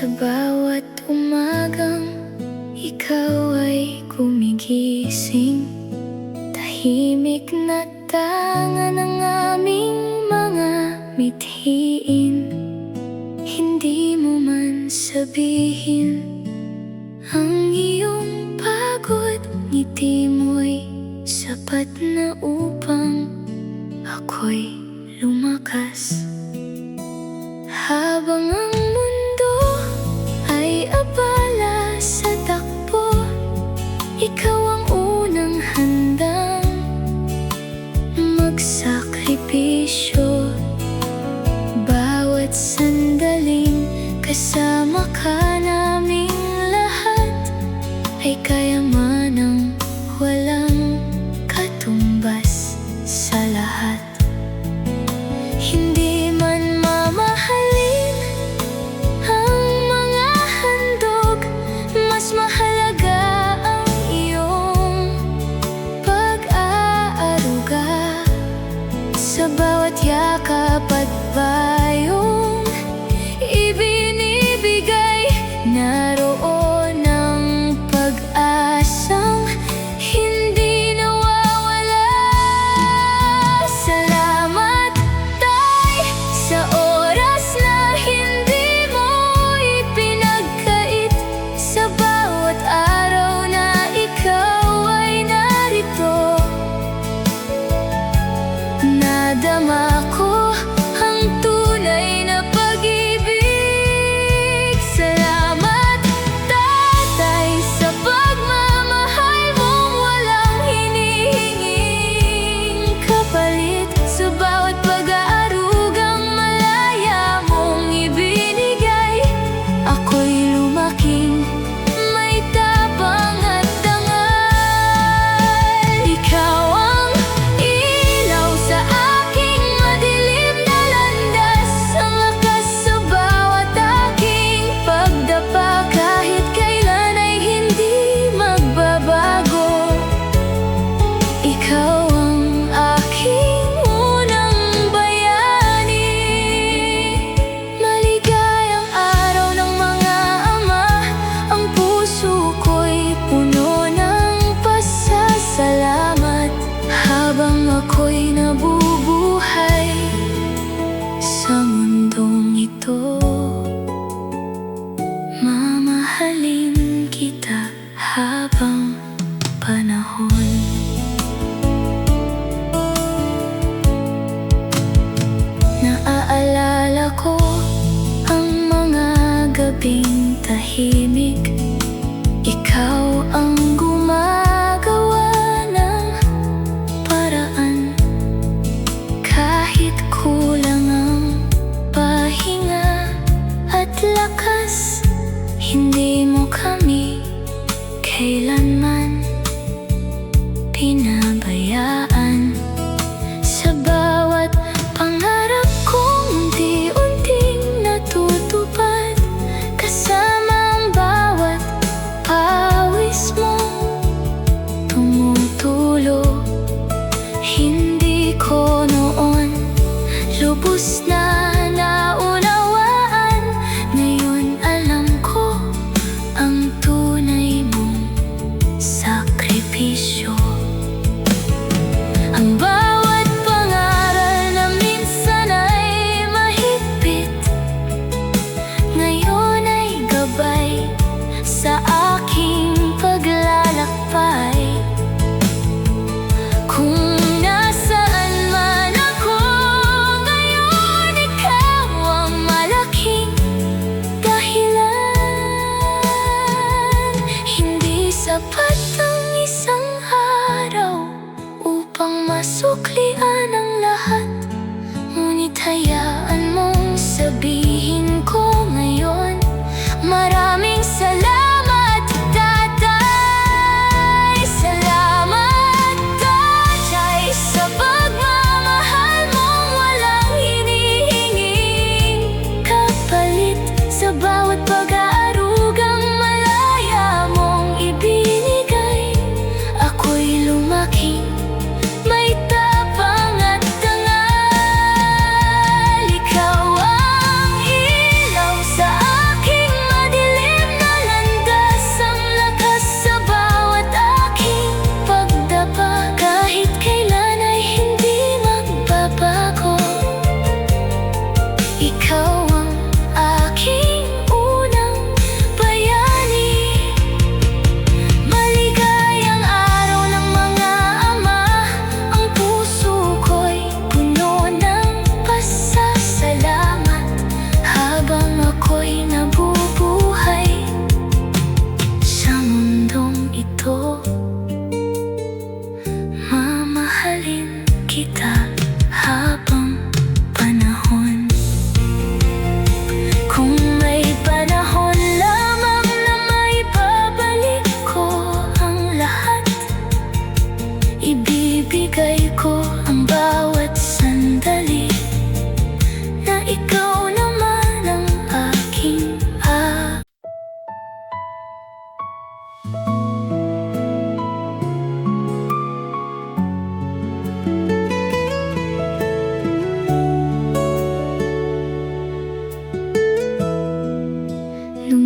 Sa bawat umagang ikaw ay gumigising, tahimik na tangan ng aming mga mithiin. Hindi mo man sabihin ang iyong pagod, ngiti mo'y sapat na upang ako'y lumakas. Habang ang mundo ay abala sa takbo, ikaw ang unang handang magsakripisyo. Bawat sandaling kasama ka naming lahat ay kayamanang walang katumbas sa lahat. Hindi man mamahalin ang mga handog, mas mahalaga ang iyong pag-aaruga. Sa bawat yakap at bayong ibinibigay, naroon ang pag-asang hindi nawawala. Salamat, Tay, sa oras na hindi mo ipinagkait, sa bawat araw na ikaw ay narito. Nadama ko ang tunay na pag-ibig. Salamat, Tatay, sa pagmamahal mong walang hinihinging kapalit. Sa bawat pag-aarugang malaya mong ibinigay, ako'y lumaking may tapang at dangal. Ikaw ang ilaw sa aking madilim na landas, ang lakas sa bawat aking pagdapa, kahit kailan ay hindi magbabago. Ikaw ang aking unang bayani. Maligayang araw ng mga ama, ang puso ko'y puno ng pasasalamat. Habang ako'y nabubuhay sa mundong ito, mamahalin kita habang panahon. Naaalala ko ang mga gabing tahimik, ikaw ang gumagawa ng paraan. Kahit kulang ang pahinga at lakas, hindi mo kami kailanman pinabayaan. Sa bawat pangarap kong unti-unting natutupad, kasama ang bawat pawis mo tumutulo. Hindi ko noon lubos na naunawaan, ngayon alam ko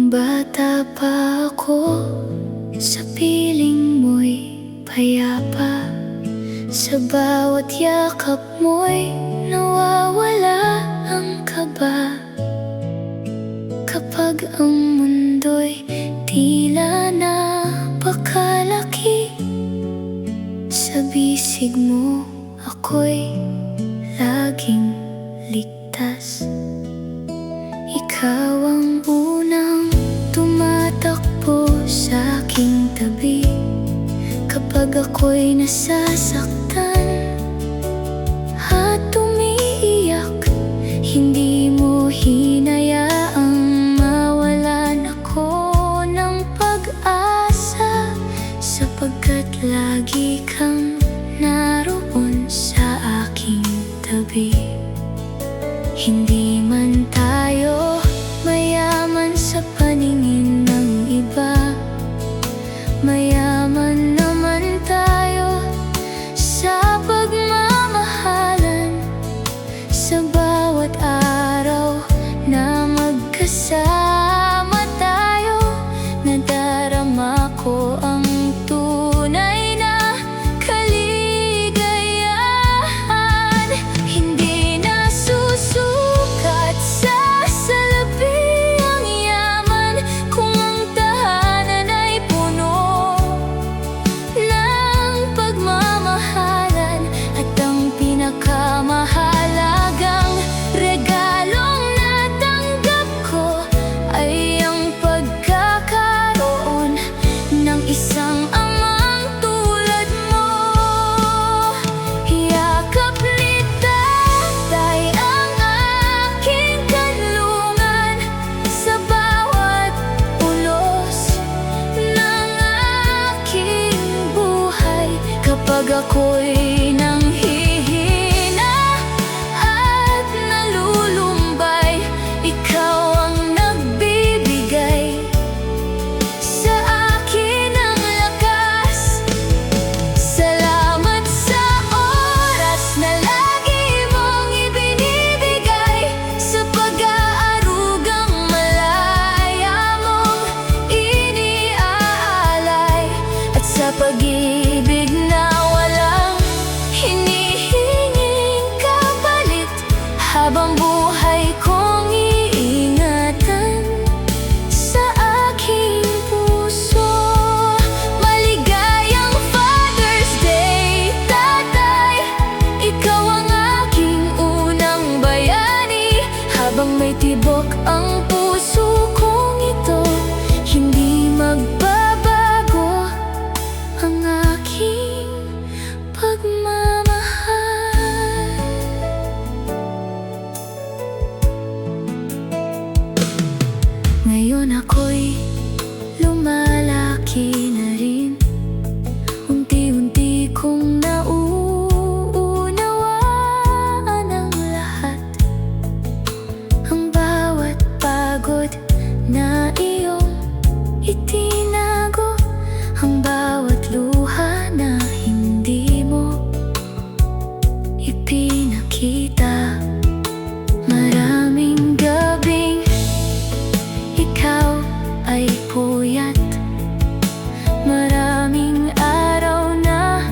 Nung bata pa ako, sa piling mo'y payapa. Sa bawat yakap mo'y nawawala ang kaba. Kapag ang mundo'y tila napakalaki, sa bisig mo ako'y laging ligtas. Ikaw ang unang tumatakbo sa aking tabi kapag ako'y nasasaktan at umiiyak. Hindi mo hinayaang mawalan ako ng pag-asa, sapagkat lagi kang naroon sa aking tabi. Hindi man tayo mayaman sa paningin ng iba, mayaman naman tayo sa pagmamahalan. Sa bawat araw na magkasama tayo, nadarama ko ang tunay na kaligayahan. Hindi na susukat sa salapi ang yaman kung ang tahanan ay puno ng pagmamahalan. At ang pinakamahalagang regalong natanggap ko ay ang pagkakaroon ng isang amang tulad mo. Yakap ni Tatay ang aking kanlungan sa bawat ulos ng aking buhay. Kapag ako'y nanghihina at nalulumbay, ikaw ang nagbibigay sa akin ng lakas. Salamat sa oras na lagi mong ibinibigay, sa pag-aarugang malaya mong iniaalay, at sa pag-ibig na walang hinihinging kapalit. Habang buhay kong iingatan sa aking puso. Maligayang Father's Day, Tatay, ikaw ang aking unang bayani. Habang may tibok ang puso kong ito, hindi magbabago ang aking pagmamahal. Ngayon ako'y lumalaki na rin. Unti-unti kong nauunawaan ang lahat. Ang bawat pagod na iyong itinago, ang bawat luha na hindi mo ipinakita. Maraming gabing ikaw ay puyat, maraming araw na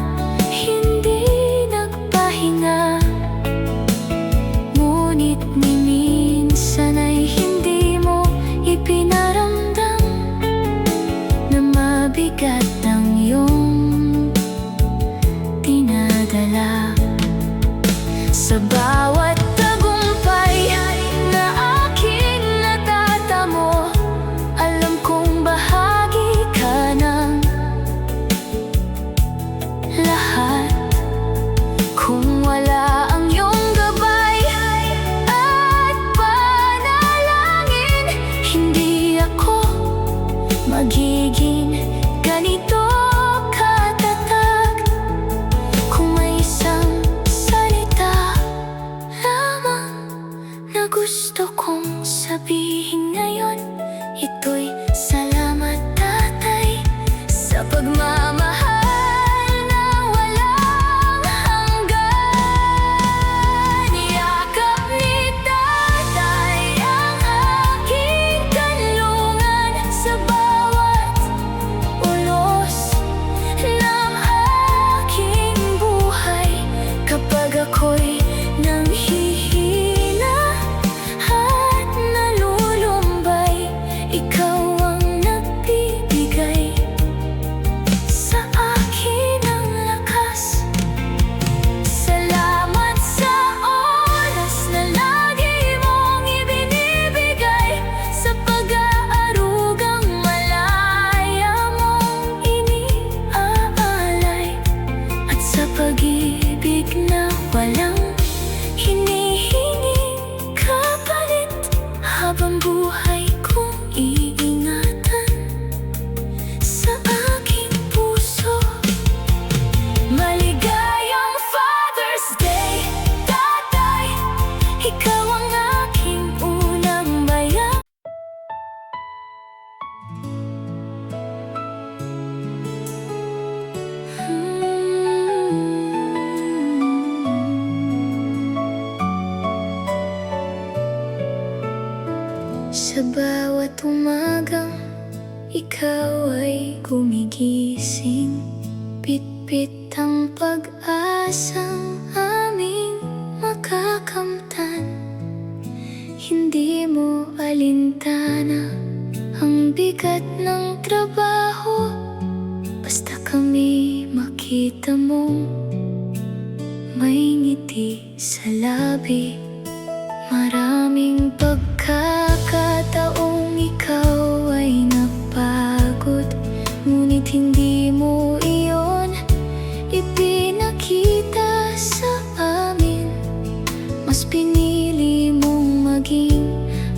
hindi nagpahinga. Ngunit ni minsan ay hindi mo ipinaramdam na mabigat ang iyong dinadala. Sa bawat tagumpay na aking natatamo, alam kong bahagi ka ng lahat. Kung wala ang iyong gabay at panalangin, hindi ako magiging ganito katatag. Kung may isang salita lamang na gusto kong sabihin ngayon, ito'y salamat, Tatay, sa pagmamahal na walang hanggan. Yakap ni Tatay ang aking kanlungan bawat umagang ikaw ay gumigising, bitbit ang pag-asang aming makakamtan. Hindi mo alintana ang bigat ng trabaho, basta kami makita mong may ngiti sa labi. Maraming pagkakataong ikaw ay napagod, ngunit hindi mo iyon ipinakita sa amin. Mas pinili mong maging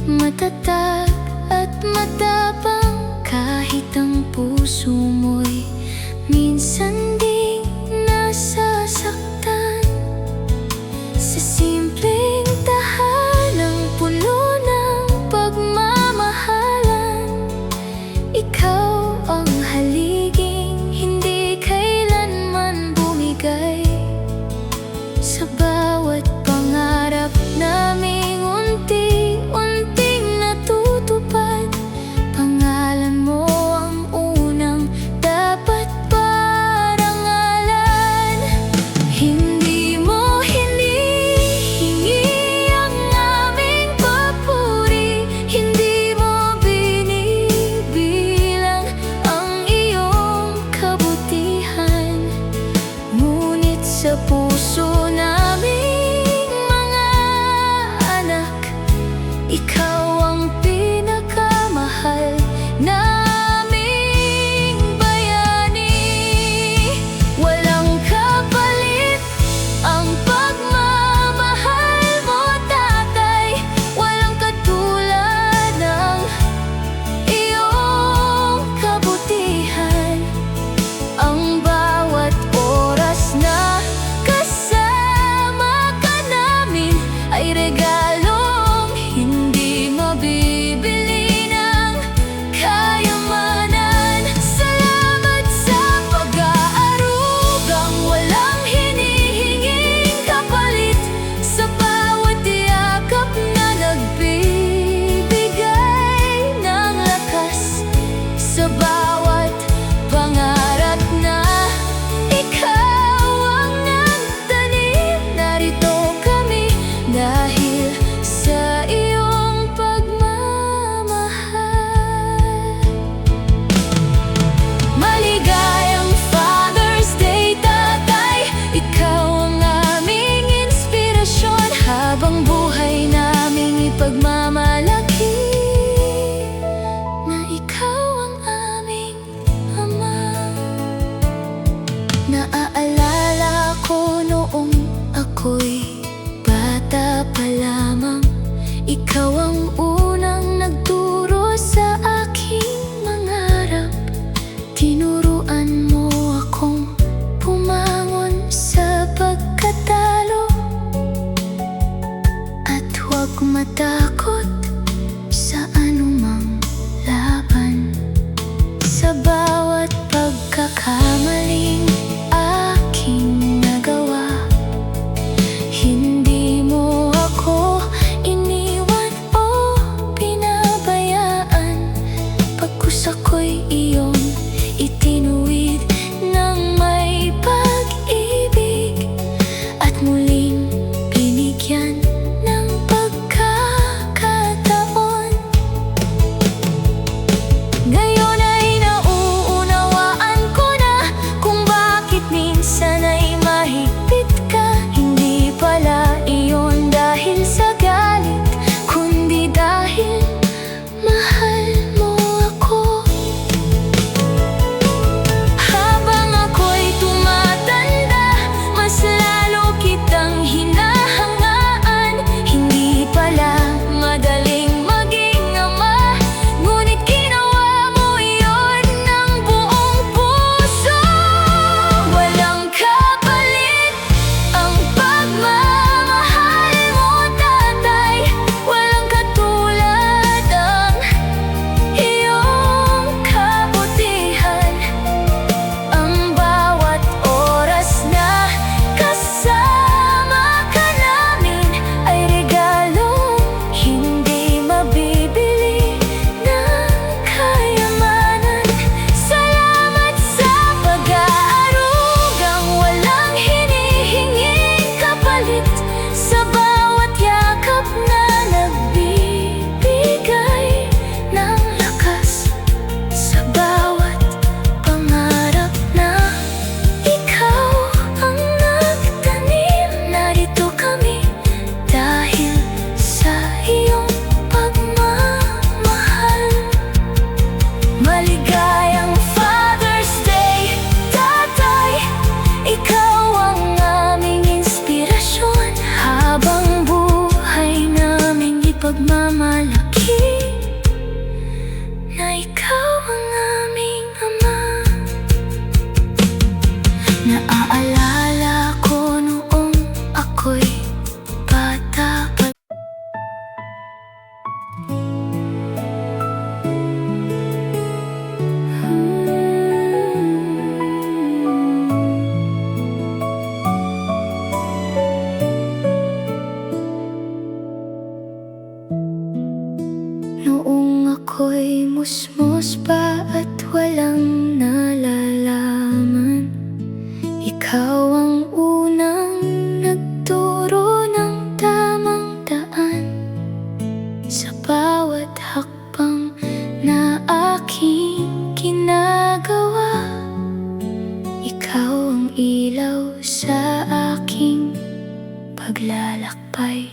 matatag at matapang, kahit ang puso mo'y minsan ding nasasaktan. Sa simpleng tahanang puno ng pagmamahalan, ikaw ang haliging hindi kailanman bumigay. Sa bawat pangarap naming unti-unting natutupad, pangalan mo ang unang dapat parangalan. Hindi mo hinihingi ang aming papuri, hindi mo binibilang ang iyong kabutihan, ngunit sa puso naming mga anak, ikaw ang pinakamahal naming bayani. Walang kapalit ang pagmamahal mo, tatay. Walang katulad ng iyong kabutihan. Ang bawat oras na kasama ka namin ay regalong hindi mabibili ng kayamanan. Salamat sa pag-aarugang walang hinihinging kapalit, sa bawat yakap na nagbibigay ng lakas, sa bawat pangarap na ikaw ang nagtanim. Narito kami dahil sa iyong pagmamahal. Maligayang Father's Day, tatay. Ikaw ang aming inspirasyon, habang buhay naming ipagmamalaki na ikaw ang aming ama. Naaalala ko noong ako'y bata pa lamang, ikaw ang unang nagturo sa aking mangarap. Tinuruan mo akong pumangon sa pagkatalo at huwag matakot sa anumang laban. Sa bawat pagkakamaling aking nagawa, hindi mo ako iniwan o pinabayaan. Pagkus ako'y iyong itinuwid ng may pag-ibig, at muling binigyan ng pagkakataon. Ngayon ay nauunawaan ko na kung bakit minsan ay mahigpit ka. Hindi pala iyon dahil sa galit, kundi dahil mahal mo ako. ako'y musmos pa at walang nalalaman. Ikaw ang unang nagturo ng tamang daan sa bawat hakbang na aking ginagawa. Ikaw ang ilaw sa aking paglalakbay.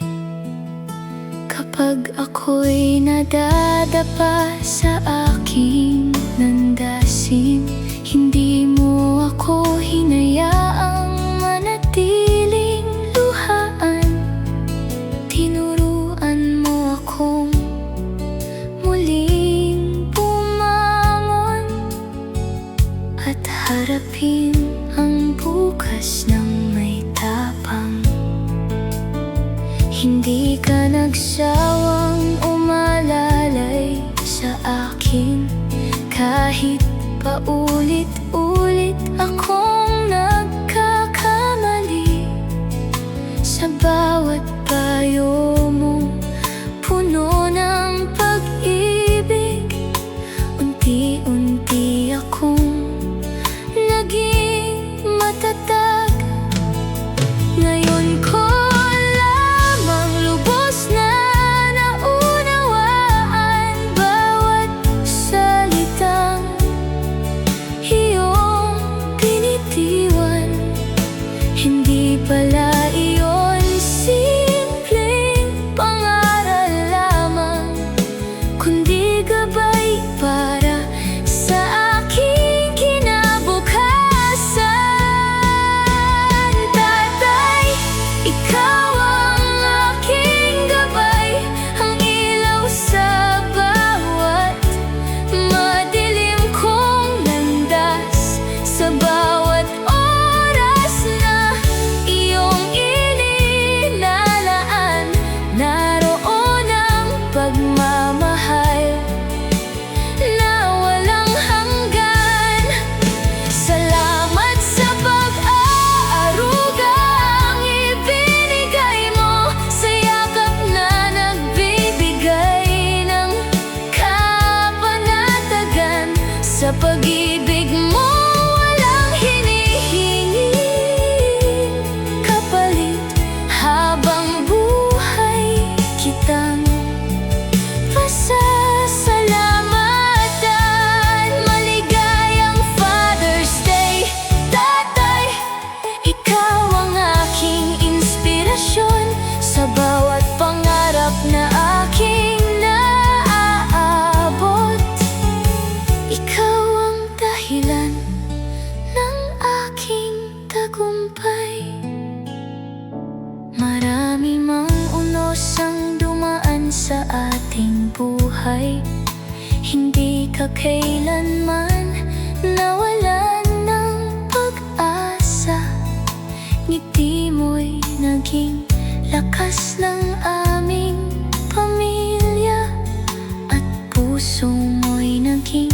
Kapag ako'y nadadapa sa aking landasin, hindi mo ako hinayaang manatiling luhaan. Tinuruan mo akong muling bumangon at harapin ang bukas ng may tapang. Hindi ka nagsawang umalalay sa akin, kahit paulit-ulit akong nagkakamali. Sa bawat payo mo, puno ng pag-ibig, unti-unti akong naging matatag. Ngayon ko pala iyon simpleng pangaral lamang, kundi gabay para sa aking kinabukasan. Tatay, ikaw ang aking gabay, ang ilaw sa bawat madilim kong landas, sa bawat oras na iyong inilalaan. Naroon ang pagmamahal na walang hanggan. Salamat sa pag-aarugang ibinigay mo, sa yakap na nagbibigay ng kapanatagan. Sa pag-ibig mo walang hinihinging kapalit, habang buhay kitang pasasalamatan. Maligayang Father's Day, Tatay. Ikaw ang aking inspirasyon sa bawat pangarap na aking naaabot. Ikaw ang dahilan ng aking tagumpay. Marami mang unos ang dumaan sa ating buhay, hindi ka kailanman nawalan ng pag-asa. Ngiti mo'y naging lakas ng aming pamilya, at puso mo'y naging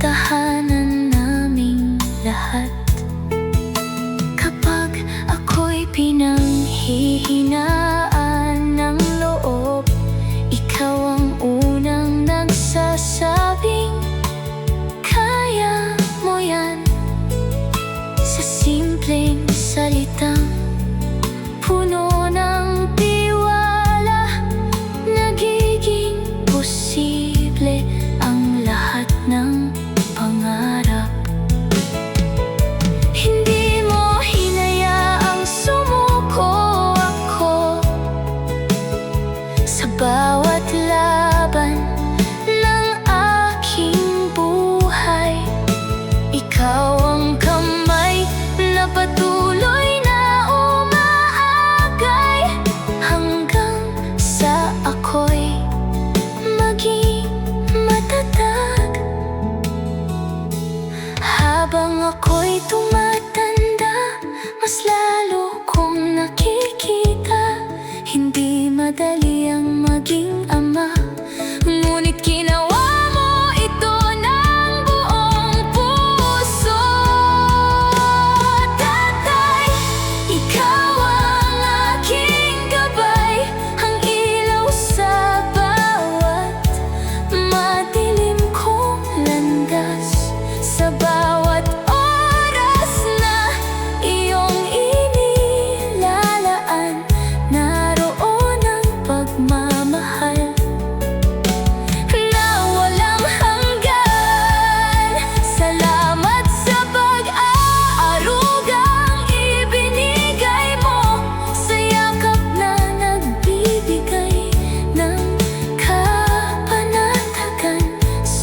tahanan naming lahat. Kapag ako'y pinanghihinaan ng loob, ikaw ang unang nagsasabing, kaya mo yan. Sa simpleng salitang puno ng tiwala,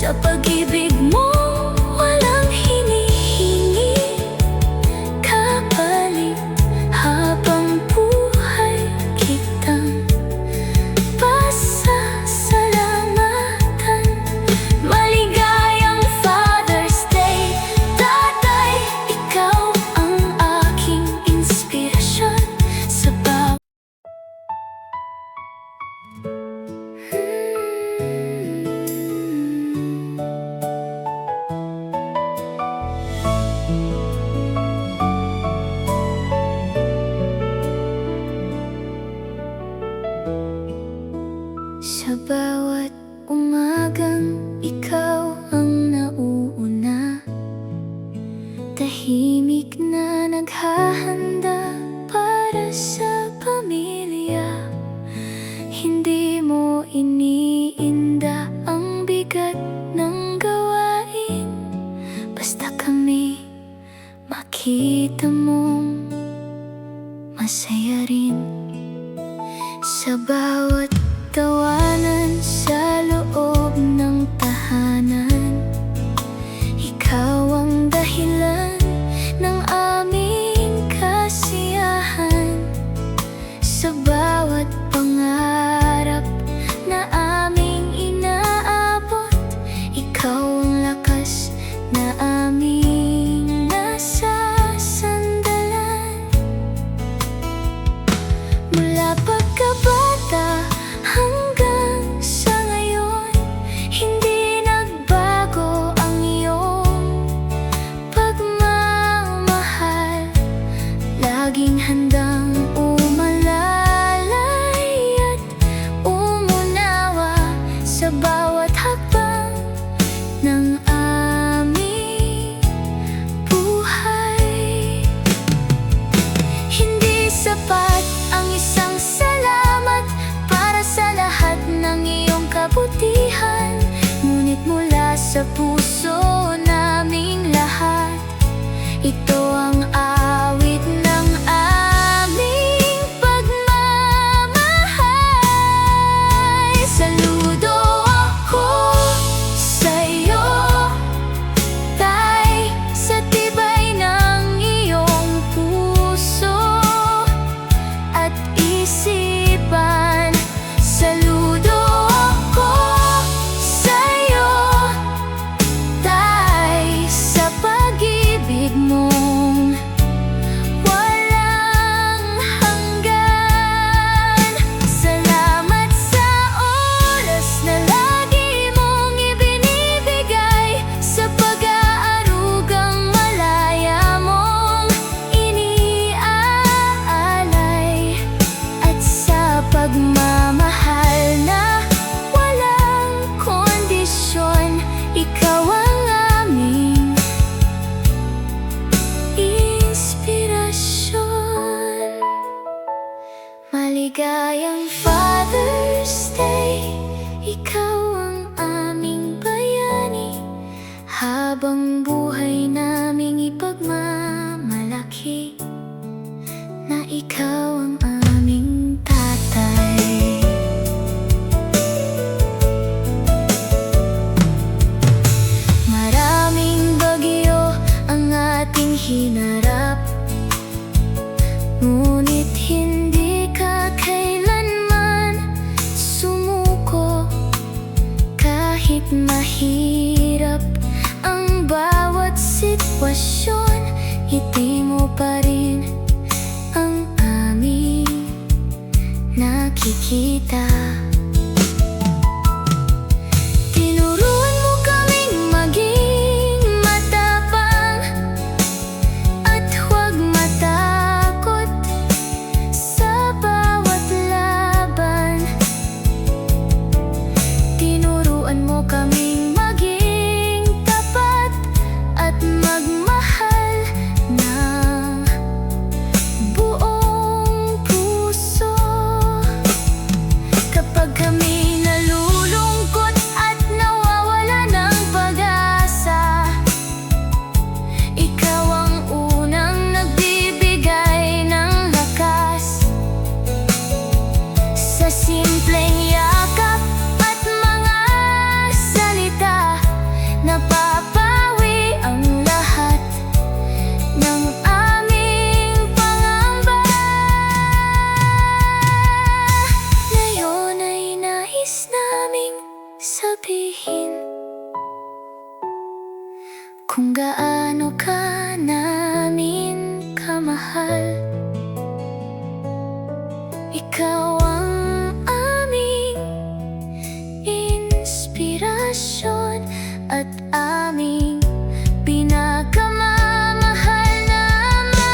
Sa pag-ibig mo walang hinihingi kapalit, habang buhay kitang pasasalamatan. Maligayang Father's Day, Tatay, ikaw ang aking inspirasyon sa bawat sa bawat umagang ikaw ang nauuna, tahimik na naghahanda para sa pamilya. Hindi mo iniinda ang bigat ng gawain, basta kami makita mong masaya rin. Sa bawat tawanan sa loob ng tahanan, ikaw ang dahilan ng aming kasiyahan. Sa bawat pangarap na aming inaabot, ikaw ang lakas na aming nasasandalan. Mula pagkabata hanggang sa ngayon, hindi nagbago ang iyong pagmamahal. Laging handang umalalay at umunawa sa bawat hakbang ng aming buhay. Hindi sapat ang isang salamat para sa lahat ng iyong kabutihan, ngunit mula sa puso naming lahat, ito ang awit ng aming pagmamahal. Saludo ako sa'yo, Tay, sa tibay ng iyong puso at isipan. Saludo ako sa'yo, Tay, sa pag-ibig mong walang hanggan. Salamat sa oras na lagi mong ibinibigay, sa pag-aarugang malaya mong iniaalay, at sa pagmamahal na walang kondisyon. Ikaw ang aming inspirasyon. Maligayang Father's Day, ikaw ang aming bayani, habang buhay naming ipagmamalaki na ikaw ang aming tatay. Maraming bagyo ang ating hinarap, ngunit hindi ka kailanman sumuko. Kahit mahirap ang bawat sitwasyon, ngiti mo pa rin ang aming nakikita. Tinuruan mo kaming maging matapang at huwag matakot sa bawat laban. Tinuruan mo kaming maging tapat at magmahal ng buong puso. kung gaano ka namin kamahal. Ikaw ang aming inspirasyon at aming pinakamamahal na ama.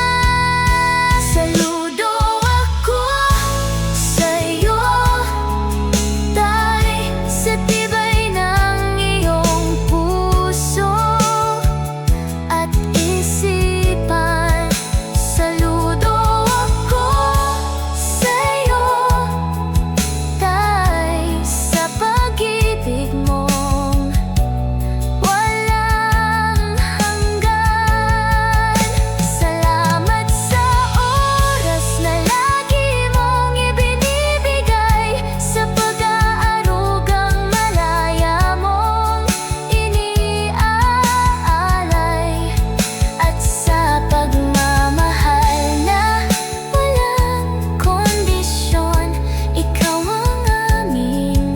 Saludo ako sa'yo, Tay, sa tibay ng iyong puso at isipan. Saludo ako sa'yo, Tay, sa pag-ibig mong walang hanggan. Salamat sa oras na lagi mong ibinibigay, sa pag-aarugang malaya mong iniaalay, at sa pagmamahal na walang kondisyon. Ikaw ang aming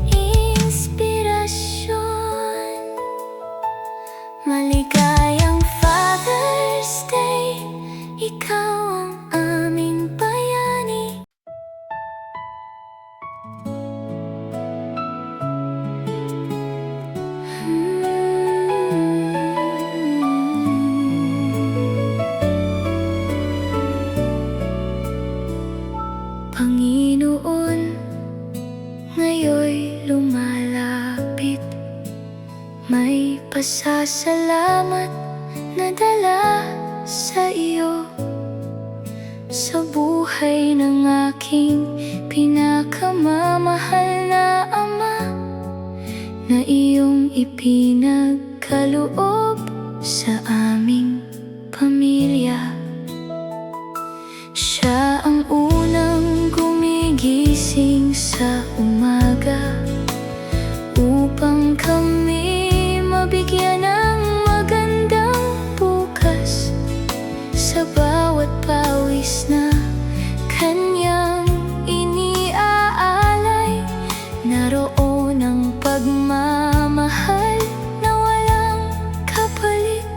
inspirasyon. Maligayang Father's Day, ikaw ang aming bayani. Panginoon, ngayoy lumalapit, may pasasalamat na dala sa iyo, sa buhay ng aking pinakamamahal na ama, na iyong ipinagkaloob sa aming pamilya. Siya ang unang gumigising sa umaga upang kami mabigyan ng magandang bukas. Sa bawat pawis na kanyang iniaalay, naroon ang pagmamahal na walang kapalit.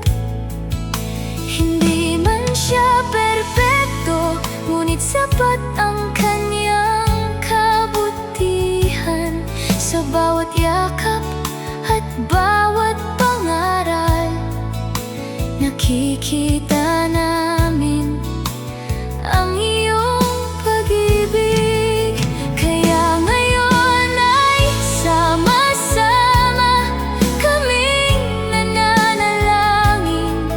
Hindi man siya perpekto, ngunit sapat ang kanyang kabutihan. Sa bawat yakap at bawat pangaral, nakikita namin ang iyong pag-ibig. Kaya ngayon ay sama-sama kaming nananalangin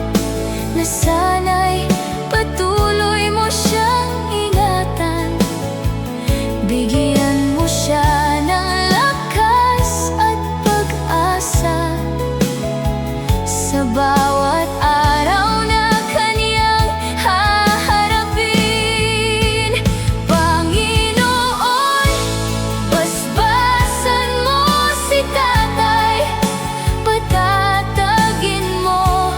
na sana'y patuloy mo siyang ingatan. Bigyan mo siya ng lakas at pag-asa sa bawat araw na kanyang haharapin. Panginoon, basbasan mo si tatay, patatagin mo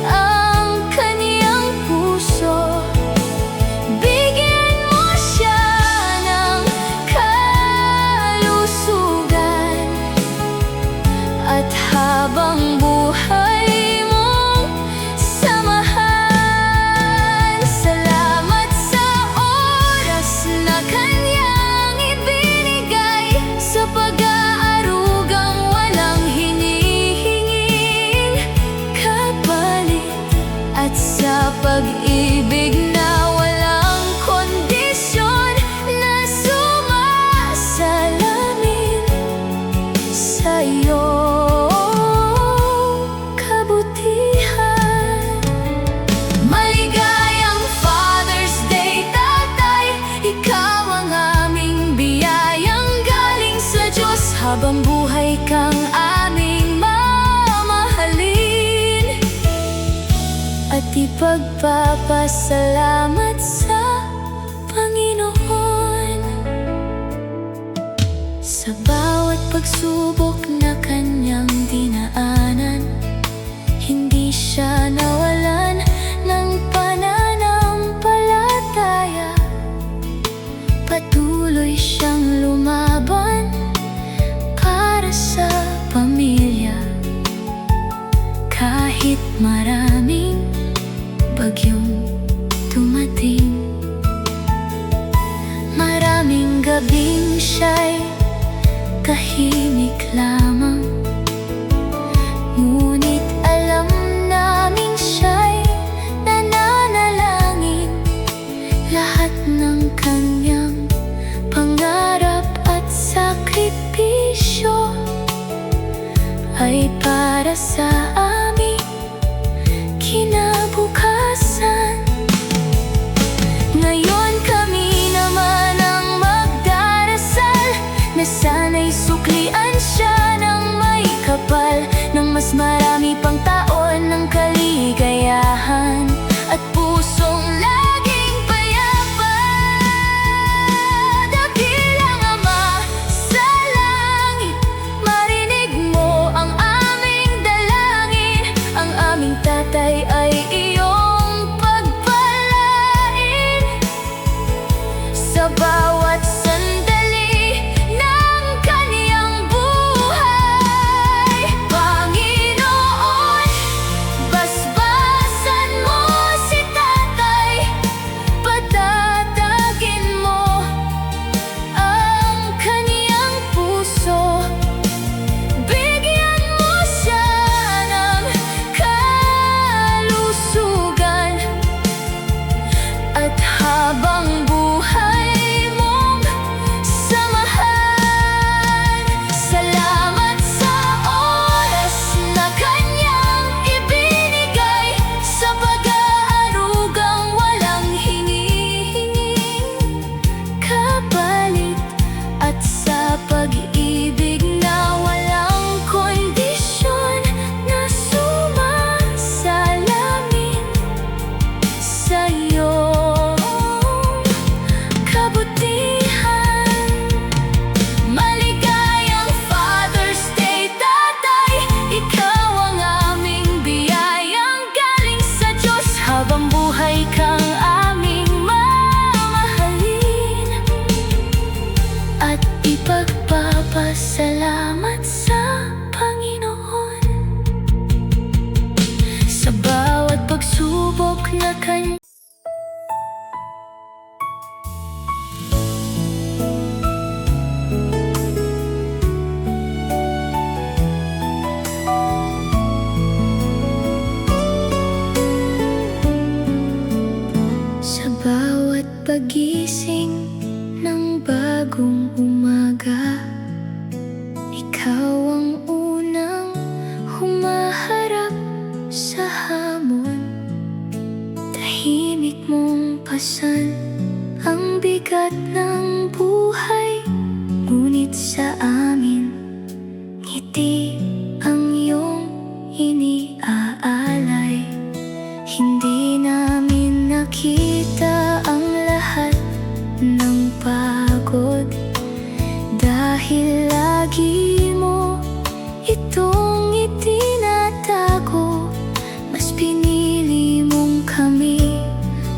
ang kanyang puso. Bigyan mo siya ng kalusugan, at habang buhay mong samahan. Salamat sa oras na kanyang ibinigay, sa pag-aarugang walang hinihinging kapalit, at sa pag-ibig na walang kondisyon, na sumasalamin sa iyong kabutihan. Maligayang Father's Day, Tatay, ikaw ang aming biyayang galing sa Diyos. Habang buhay kang aming mamahalin, at ipagpapasalamat sa Panginoon. Sa bawat pagsubok na kanyang dinaanan, hindi siya nawalan ng pananampalataya. Patuloy siyang lumaban para sa pamilya. maraming bagyong dumating. Maraming gabing siya'y tahimik lamang, ngunit alam naming siya'y nananalangin. Lahat ng kanyang pangarap at sakripisyo ay para sa aming kinabukasan. Ngayon kami naman ang magdarasal na sana'y suklian siya ng may kapal ng mas marami pang taon ng kaligayahan at pusong laging payapa. Dakilang Ama sa langit, marinig mo ang aming dalangin. Ang aming Tatay ay iyong pagpalain sa bawat sandali ng kaniyang buhay. Panginoon, basbasan mo si Tatay, patatagin mo ang kaniyang puso. Bigyan mo siya ng kalusugan at habang buhay mong samahan. Salamat sa oras na kanyang ibinigay, sa pag-aarugang walang hinihinging kapalit, at sa pag-ibig na walang kondisyon na sumasalamin sa iyong kabutihan. Maligayang Father's Day, Tatay, ikaw ang aming biyayang galing sa Diyos. Habang buhay kang aming mamahalin at ipagpapasalamat sa Panginoon sa bawat pagsubok na kanya. Sa bawat pagising ng bagong umaga, ikaw ang unang humaharap sa hamon. Tahimik mong pasan ang bigat ng buhay, ngunit sa amin ngiti ang iyong iniaalay. Hindi namin nakita ang lahat ng pagod, dahil lagi mo itong itinatago. Mas pinili mong kami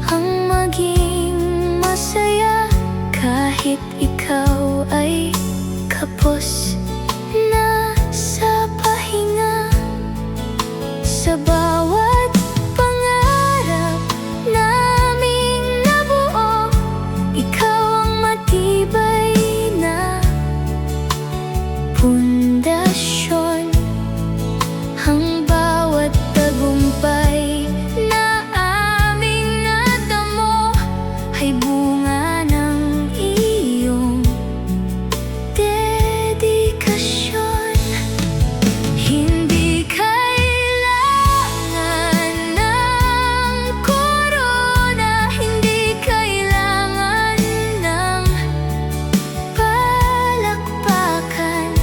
ang maging masaya, kahit ikaw ay kapos na sa pahinga. Sa bawat pangarap naming nabuo, ikaw ang matibay na pundasyon. Ang bawat tagumpay na aming natamo ay bunga ng iyong dedikasyon. Hindi kailangan ng korona, hindi kailangan ng palakpakan.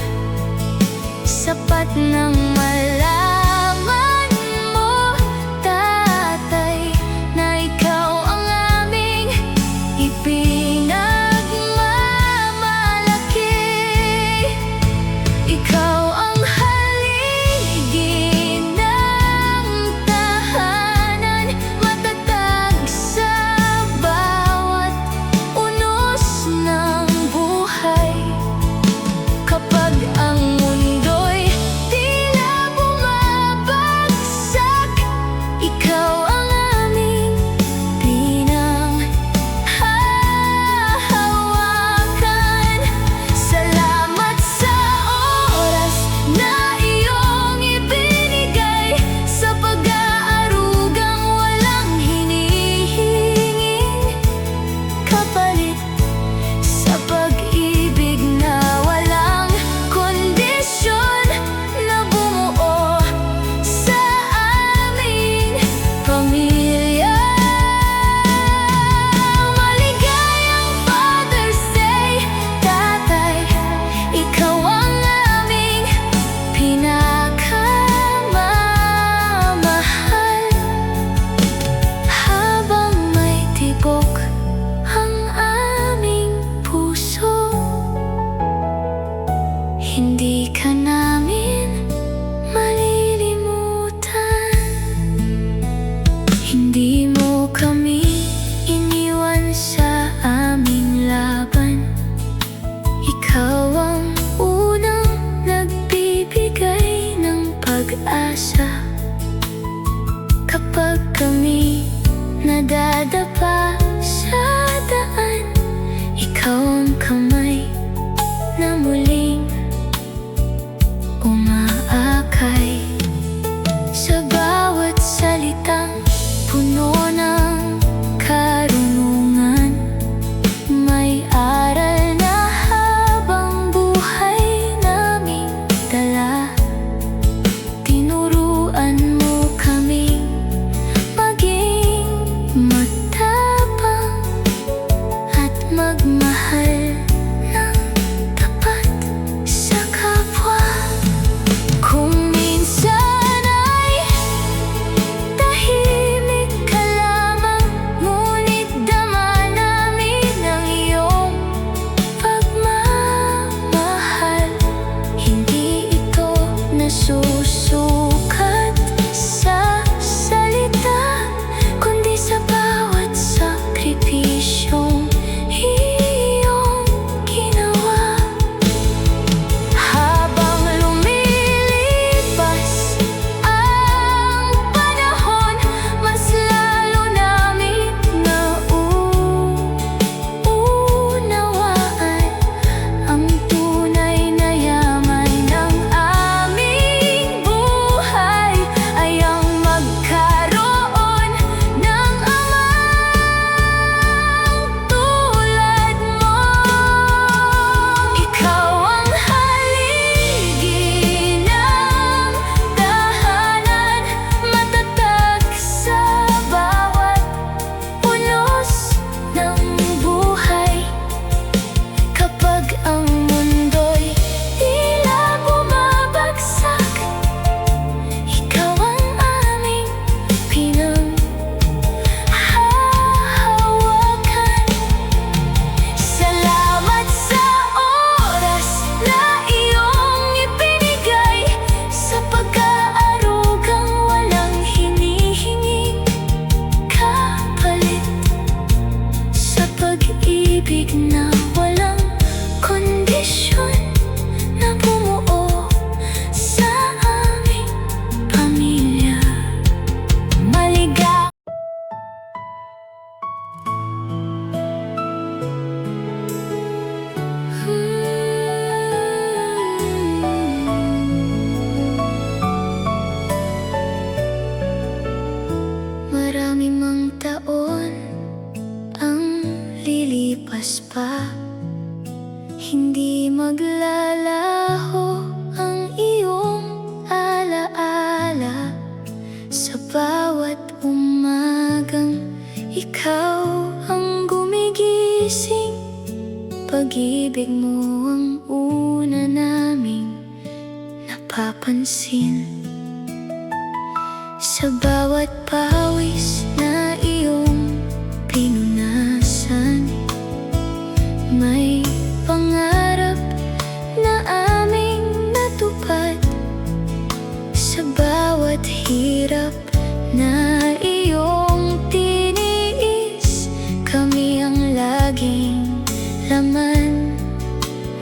napapansin. Sa bawat pawis na iyong pinunasan, may pangarap na aming natupad. Sa bawat hirap na iyong tiniis, kami ang laging laman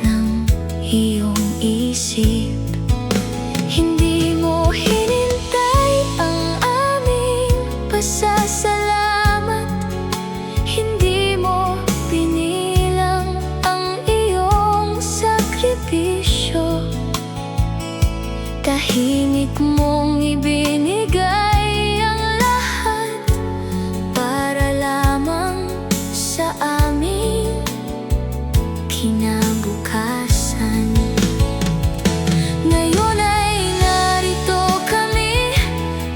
ng iyong isip. Hindi mo hinintay ang aming pasasalamat, hindi mo pinilang ang iyong sakripisyo. Tahimik mong ibinigay ang lahat para lamang sa aming kinabukasan. Ngayon ay narito kami,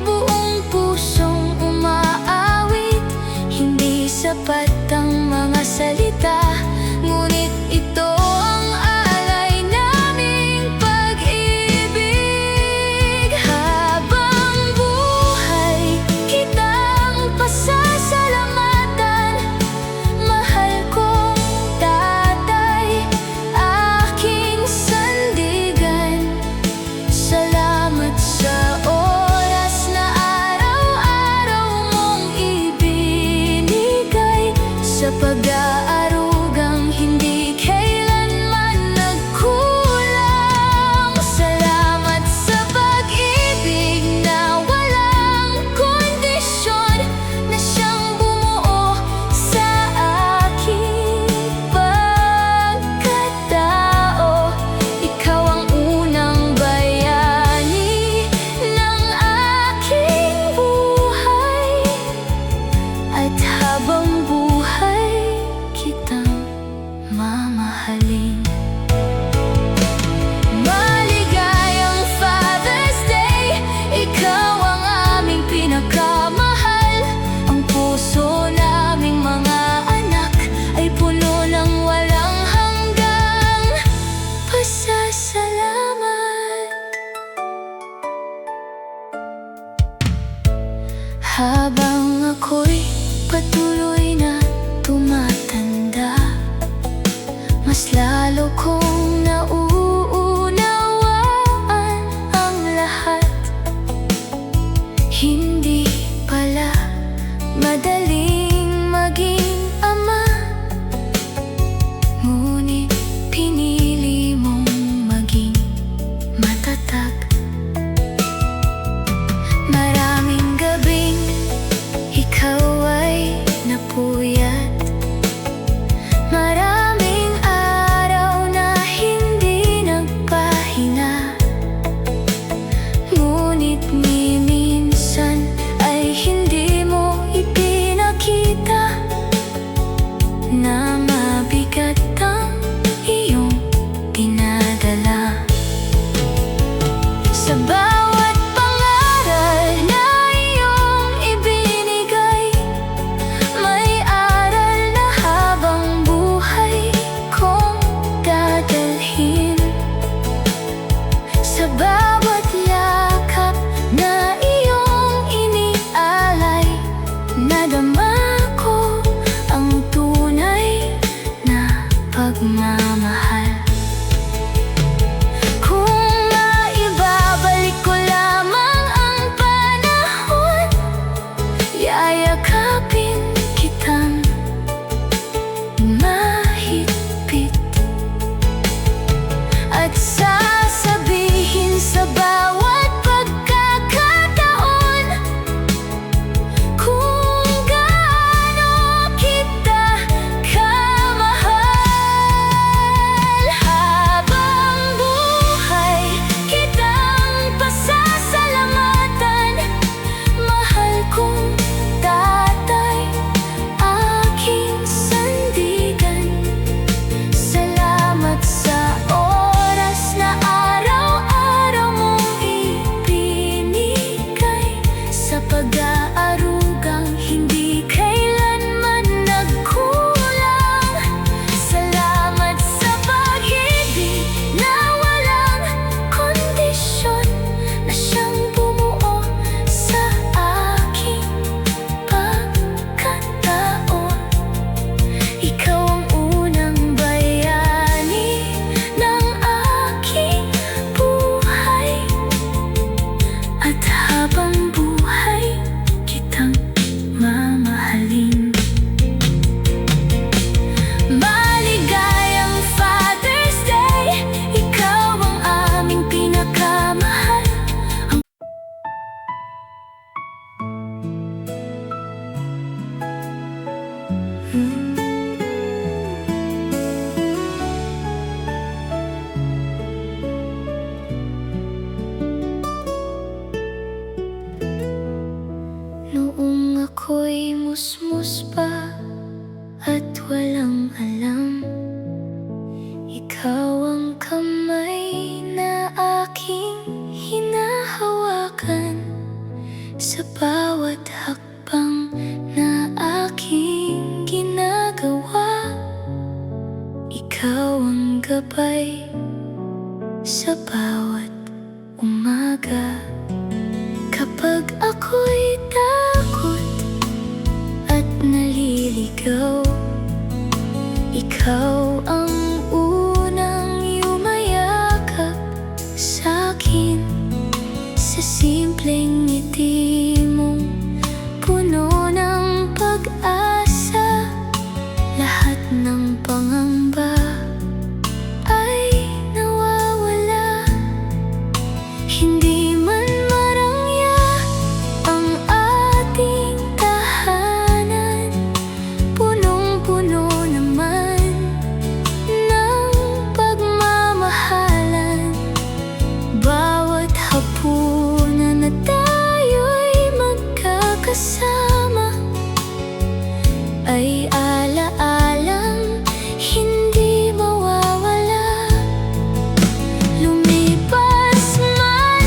buong pusong umaawit. Hindi sapat ang mga salita, ngunit ito ang alay naming pag-ibig. Habang buhay, kitang pasasalamatan. Mahal kong tatay, aking sandigan. Salamat sa oras na araw-araw mong ibinigay, sa pag-aarugang hindi kailanman nagkulang. Salamat sa pag-ibig na walang kondisyon, na siyang bumuo sa aking pagkatao. Ikaw ang unang bayani ng aking buhay, at habang buhay kitang mamahalin. Maligayang Father's Day, ikaw ang aming pinakamahal. Ang puso naming mga anak ay puno ng walang hanggang pasasalamat. Habang ako'y patuloy na tumatanda, mas lalo kong nauunawaan ang lahat. Hindi pala madaling maging ama, ngunit pinili mong maging matatag. Maraming gabing ikaw ay napuyat, maraming araw na hindi nagpahinga, ngunit ni minsan ay hindi mo ipinakita na mabigat ang iyong dinadala. Sa bawat pangaral na iyong ibinigay, may aral na habang buhay kong dadalhin. Sa bawat yakap na iyong inialay, nadama ko ang tunay na pagmamahal. Kung maibabalik ko lamang ang panahon, yayakapin kitang mahigpit, at sasabihin sa nagmumusmus pa at walang alam. Ikaw ang kamay na aking hinahawakan sa bawat hakbang na aking ginagawa. Ikaw ang gabay sa bawat umaga. Kapag ako'y takot at naliligaw, ikaw ang unang yumayakap sa'kin. Sa simpleng ngiti mong puno ng pag-asa, lahat ng pangamba ay nawawala. Hindi man marangya ang ating tahanan, punong-puno naman ng pagmamahalan. Bawat hapunan na tayo'y magkakasama ay ala-alang hindi mawawala. Lumipas man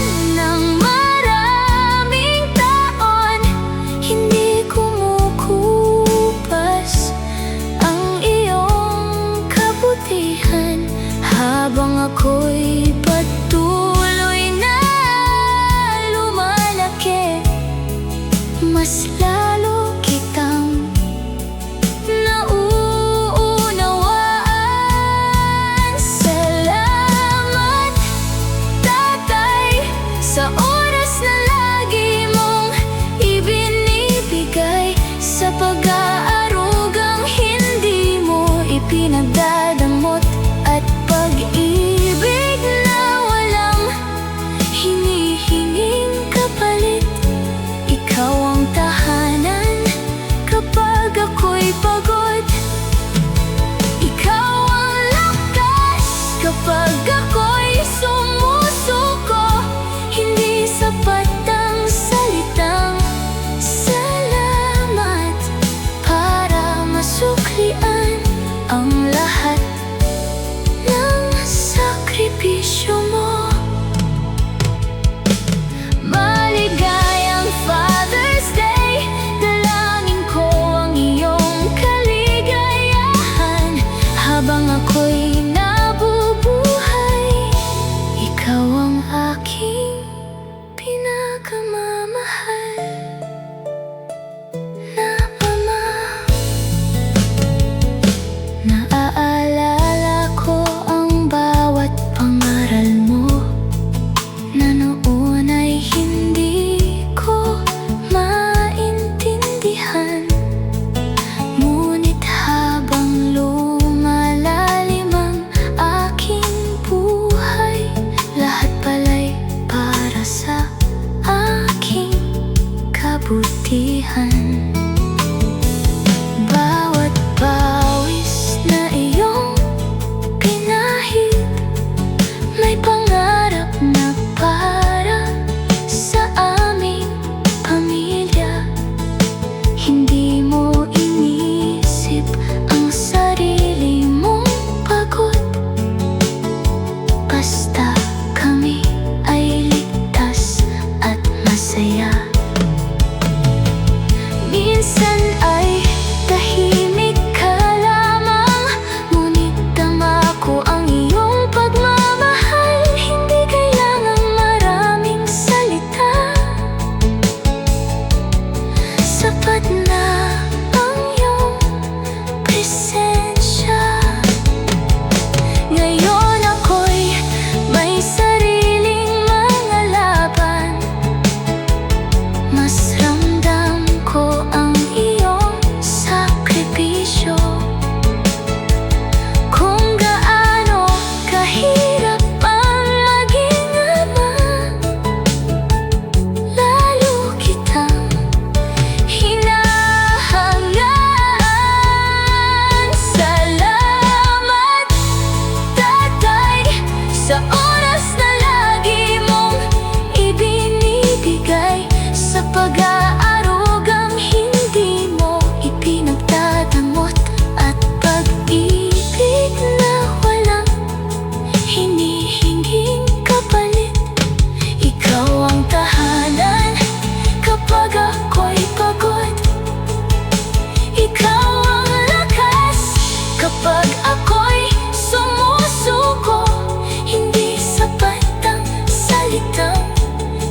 salitang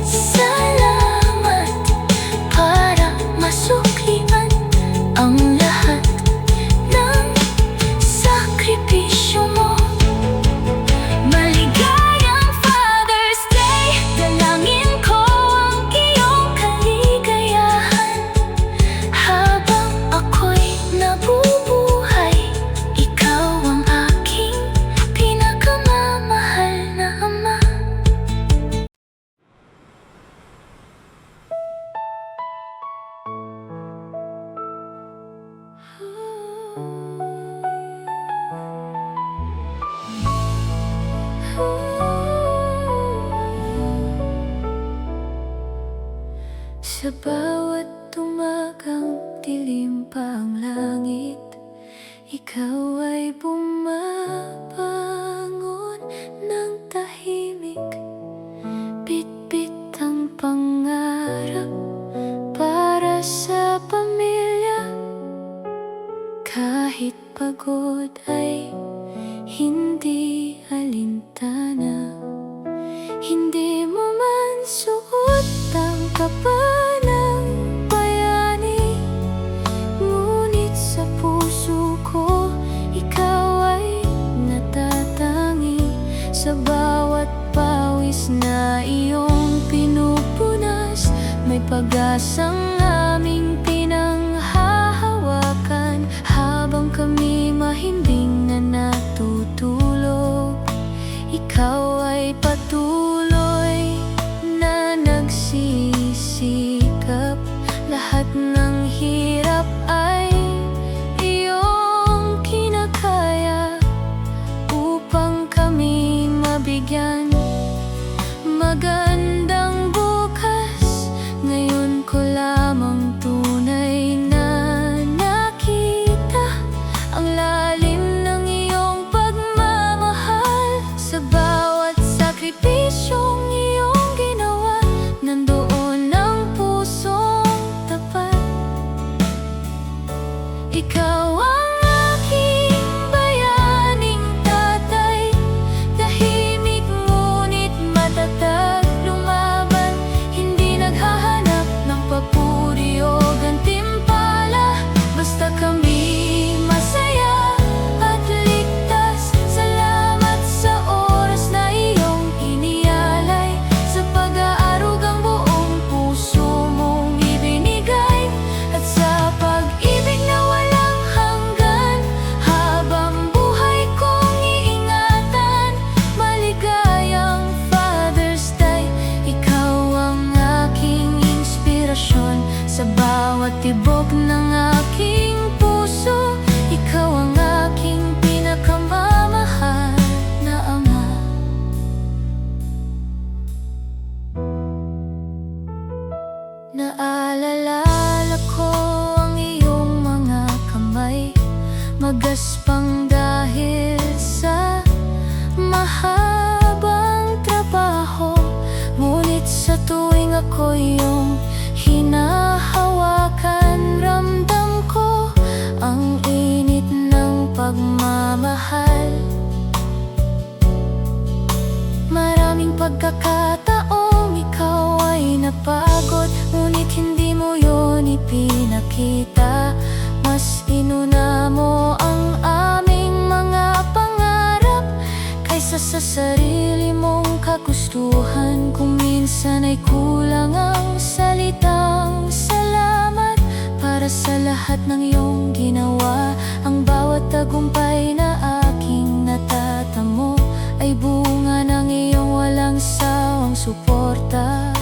salamat para masuklian ang lahat ng sakripisyo mo. Maligayang Father's Day, dalangin ko ang iyong kaligayahan. Habang ako'y nabubuhay, ikaw ang aking pinakamamahal na ama. Sa bawat tumagang dilim pa ang langit, ikaw ay bumabangon ng tahimik. Bitbit ang pangarap para sa pamilya. Kahit pagod ay hindi alintana. Hindi mo man suot ang kapa ng bayani, ngunit sa puso ko ikaw ay natatangi. Sa bawat pawis na iyong pinupunas, may pag-asang aming pinanghahawakan. Habang kami mahimbing na natutulog, ikaw ay patuloy na nagsisikap. Lahat ng hirap ay iyong kinakaya upang kami mabigyan magandang bukas. Ngayon ko lamang tunay na nakita ang lalim ng iyong pagmamahal. Sa bawat sakripisyong iyong ginawa, nandoon ang pusong tapat. Ikaw ang aking bayaning tatay, tahimik ngunit matatag lumaban. Hindi naghahanap ng papuri o gantimpala, basta kami masaya at ligtas. Salamat sa oras na iyong inialay, sa pag-aarugang buong puso mong ibinigay, at sa pag-ibig na walang hanggan. Habang buhay kong iingatan, maligayang Father's Day. Ikaw ang aking inspirasyon sa bawat tibok ng aking puso. Ikaw ang aking pinakamamahal na ama. Naalala ko ang iyong mga kamay, magaspang dahil sa mahabang trabaho. Ngunit sa tuwing ako iyong hinahawakan, ramdam ko ang init ng pagmamahal. Maraming pagkakataong ikaw ay napagod, ngunit hindi mo yun ipinakita. Mas inuna mo ang aming mga pangarap kaysa sa sarili mong kagustuhan. Kung minsan ay kulang ang salitang salamat para sa lahat ng iyong ginawa, ang bawat tagumpay na aking natatamo ay bunga ng iyong walang sawang suporta.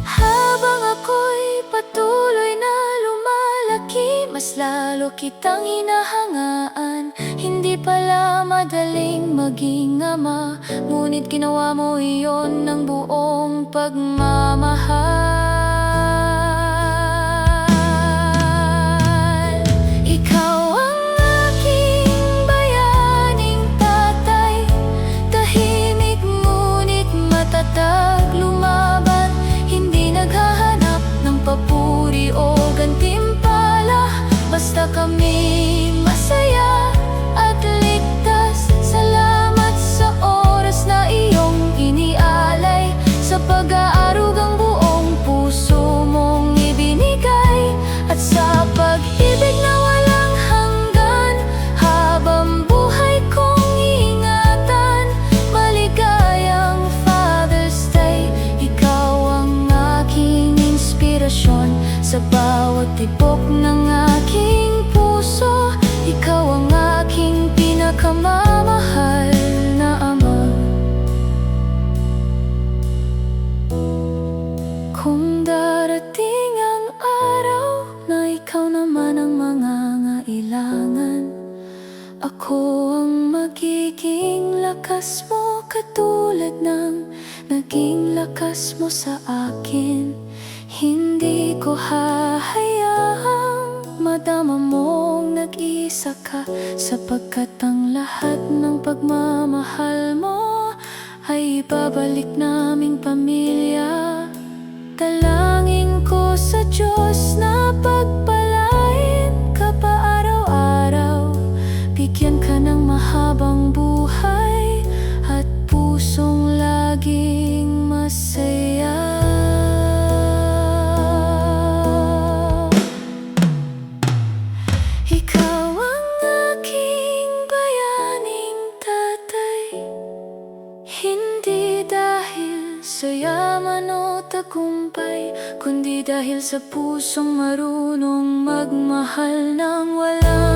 Habang ako'y patuloy na lumalaki, mas lalo kitang hinahangaan. Hindi pala madaling maging ama, ngunit ginawa mo iyon ng buong pagmamahal. Ikaw ang aking bayaning tatay, tahimik ngunit matatag lumaban. Hindi naghahanap ng papuri o gantimpala, basta kami masaya at ligtas. Salamat sa oras na iyong darating ang araw na ikaw naman ang mangangailangan. Ako ang magiging lakas mo, katulad ng naging lakas mo sa akin. Hindi ko hahayaang madama mong nag-iisa ka, sapagkat ang lahat ng pagmamahal mo ay ibabalik naming pamilya. Dalangin ko sa Diyos na pagpalain ka pa araw-araw, bigyan ka ng mahabang buhay at pusong laging masaya. Ikaw ang aking bayaning tatay, hindi dahil sa yaman o tagumpay, kundi dahil sa pusong marunong magmahal ng walang